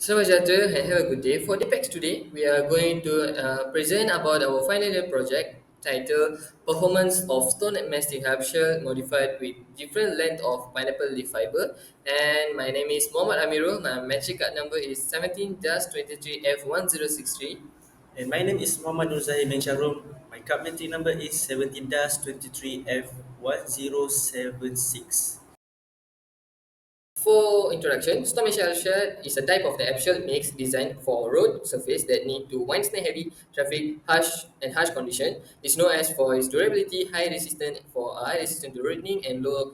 Selamat sejahtera and have a good day. For the packs today, we are going to present about our final year project titled Performance of Stone and Mastic Hub Shell Modified with Different Length of Pineapple Leaf Fiber. And my name is Muhammad Amirul. My metric card number is 17-23F1063. And my name is Muhammad Nur Zahid bin Sharum. My card metric number is 17-23F1076. For introduction, storm shell is a type of the shell mix designed for road surface that need to withstand heavy traffic, harsh condition. It's known as for its durability, high resistant to running and low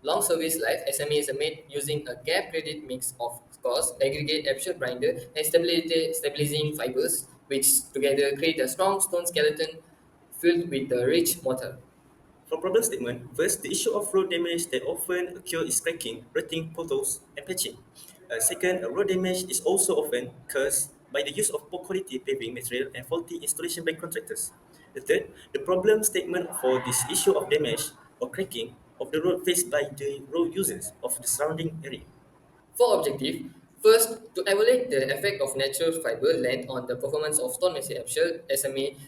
long service life. SMA is made using a gap graded mix of coarse aggregate shell binder and stabilizing fibers, which together create a strong stone skeleton filled with the rich mortar. For problem statement, first, the issue of road damage that often occur is cracking, rutting, potholes, and patching. Second, road damage is also often caused by the use of poor quality paving material and faulty installation by contractors. The third, the problem statement for this issue of damage or cracking of the road faced by the road users of the surrounding area. For objective, first, to evaluate the effect of natural fiber length on the performance of stone shell SMA,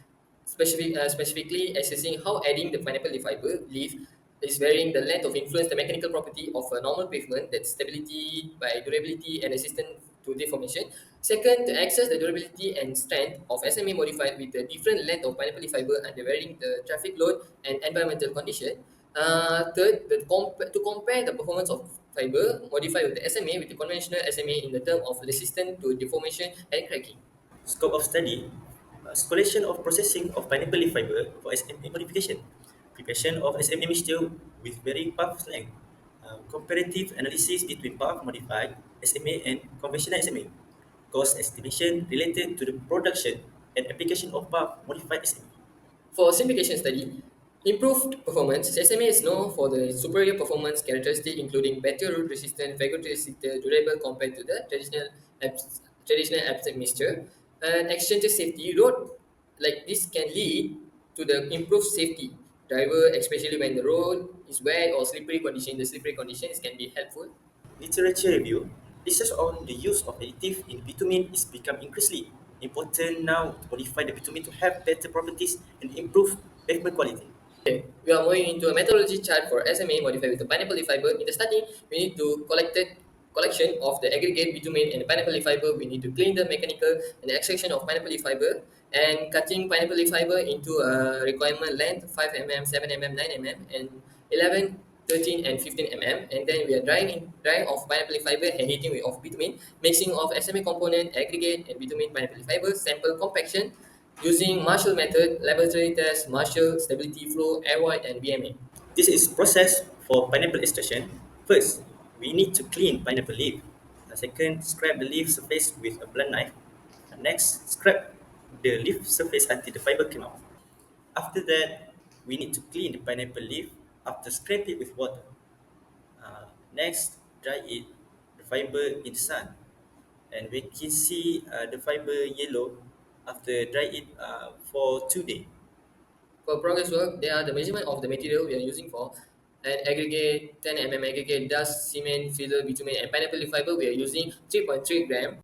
specifically assessing how adding the pineapple leaf fiber leaf is varying the length of influence the mechanical property of a normal pavement, that stability by durability and resistance to deformation. Second, to access the durability and strength of SMA modified with a different length of pineapple leaf fiber under varying the traffic load and environmental condition. Third, to compare the performance of fiber modified with the SMA with the conventional SMA in the term of resistance to deformation and cracking. Scope of study, escalation of processing of pineapple leaf fiber for SMA modification, preparation of SMA mixture with varying path length, comparative analysis between path modified SMA and conventional SMA, cost estimation related to the production and application of path modified SMA. For simplification study, improved performance, SMA is known for the superior performance characteristic including better root resistance, phagocytic durable compared to the traditional abstract mixture, and exchange safety. Road like this can lead to the improved safety. Driver, especially when the road is wet or slippery condition, the slippery conditions can be helpful. Literature review, research on the use of additive in bitumen is become increasingly important now to modify the bitumen to have better properties and improve pavement quality. Okay, we are moving into a methodology chart for SMA modified with the pineapple leaf fiber. In the starting, we need to collection of the aggregate bitumen and the pineapple leaf fiber. We need to clean the mechanical and the extraction of pineapple leaf fiber and cutting pineapple leaf fiber into a requirement length 5 mm, 7 mm, 9 mm, and 11, 13, and 15 mm. And then we are drying of pineapple leaf fiber and heating of bitumen, mixing of SMA component, aggregate, and bitumen pineapple leaf fiber, sample compaction, using Marshall method, laboratory test, Marshall, stability flow, air void, and BMA. This is process for pineapple extraction. First, we need to clean pineapple leaf. Second, scrape the leaf surface with a blunt knife. Next, scrape the leaf surface until the fiber came out. After that, we need to clean the pineapple leaf after scrape it with water. Next, dry it, the fiber in the sun. And we can see the fiber yellow after dry it for 2 days. For progress work, they are the measurement of the material we are using for an aggregate 10 mm aggregate dust, cement, filler, bitumen, and pineapple leaf fiber. We are using 3.3 gram.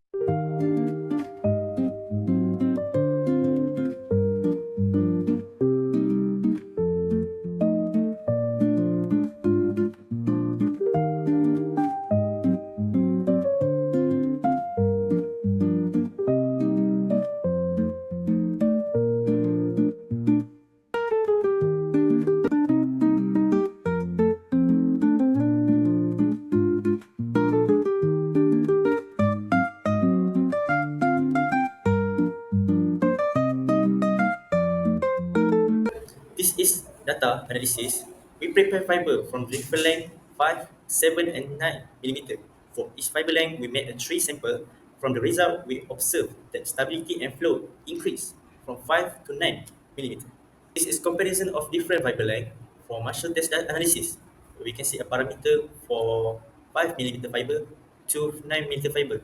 This is data analysis. We prepare fiber from different length 5, 7, and 9 millimeter. For each fiber length, we made a tree sample. From the result, we observed that stability and flow increase from 5 to 9 millimeter. This is comparison of different fiber length for Marshall test analysis. We can see a parameter for 5 millimeter fiber to 9 millimeter fiber.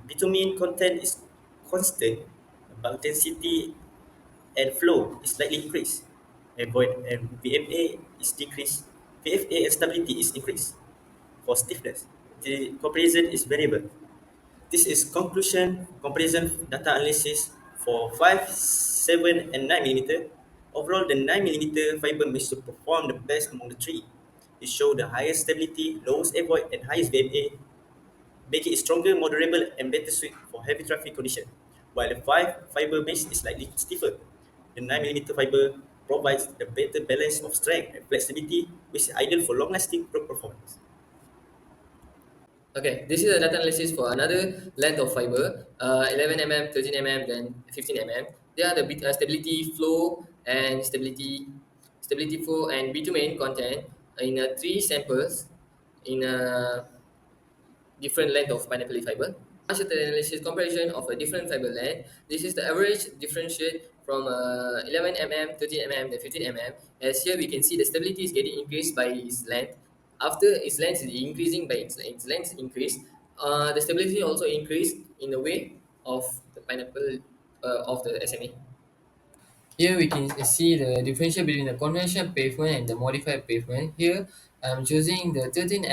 Bitumen content is constant, but density and flow is slightly increased. And void and VFA is decreased. VFA and stability is increased. For stiffness, the comparison is variable. This is conclusion comparison data analysis for 5, 7, and 9 millimeter. Overall, the 9 millimeter fiber managed to perform the best among the three. It showed the highest stability, lowest air void, and highest VMA, making it stronger, more durable, and better suited for heavy traffic condition. While the 5 fiber mesh is slightly stiffer, the 9 millimeter fiber provides the better balance of strength and flexibility, which is ideal for long-lasting performance. Okay, this is a data analysis for another length of fiber, 11 mm, 13 mm, then 15 mm. They are the stability, flow, and stability flow and bitumen content in three samples in a different length of pineapple leaf fiber. Partial analysis comparison of a different fiber length. This is the average differentiate from 11 mm, 13 mm, and 15 mm. As here we can see the stability is getting increased by its length. After its length is increasing by its length increase, the stability also increased in the way of the pineapple of the SMA. Here we can see the differential between the conventional pavement and the modified pavement. Here I'm choosing the 13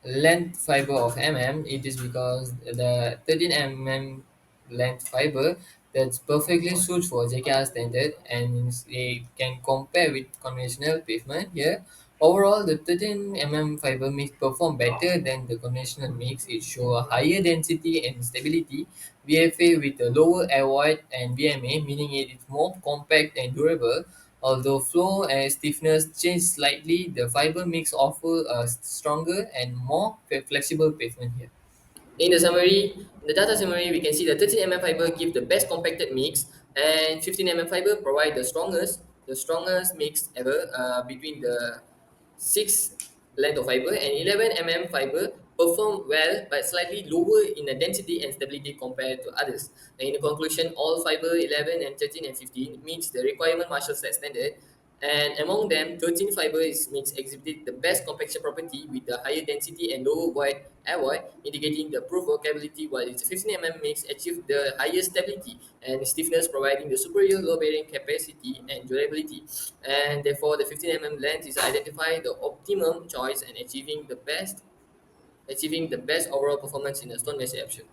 length fiber of it is because the 13 length fiber that's perfectly suits for JKR standard and it can compare with conventional pavement here. Overall, the 13 fiber mix perform better than the conventional mix. It show a higher density and stability, VFA with a lower air void and VMA, meaning it is more compact and durable. Although flow and stiffness change slightly, the fiber mix offer a stronger and more flexible pavement here. In the summary, in the data summary, we can see the 13 fiber give the best compacted mix, and 15 fiber provide the strongest mix ever between the six length of fiber, and 11 fiber perform well but slightly lower in the density and stability compared to others. And in the conclusion, all fiber 11 and 13 and 15 meets the requirement Marshall set standard, and among them, 13 fiber is makes exhibit the best compaction property with the higher density and lower void air void, indicating the proof workability, while its 15 makes achieve the highest stability and stiffness, providing the superior load bearing capacity and durability. And therefore, the 15 length is identifying the optimum choice and achieving the best overall performance in the stone mesh option.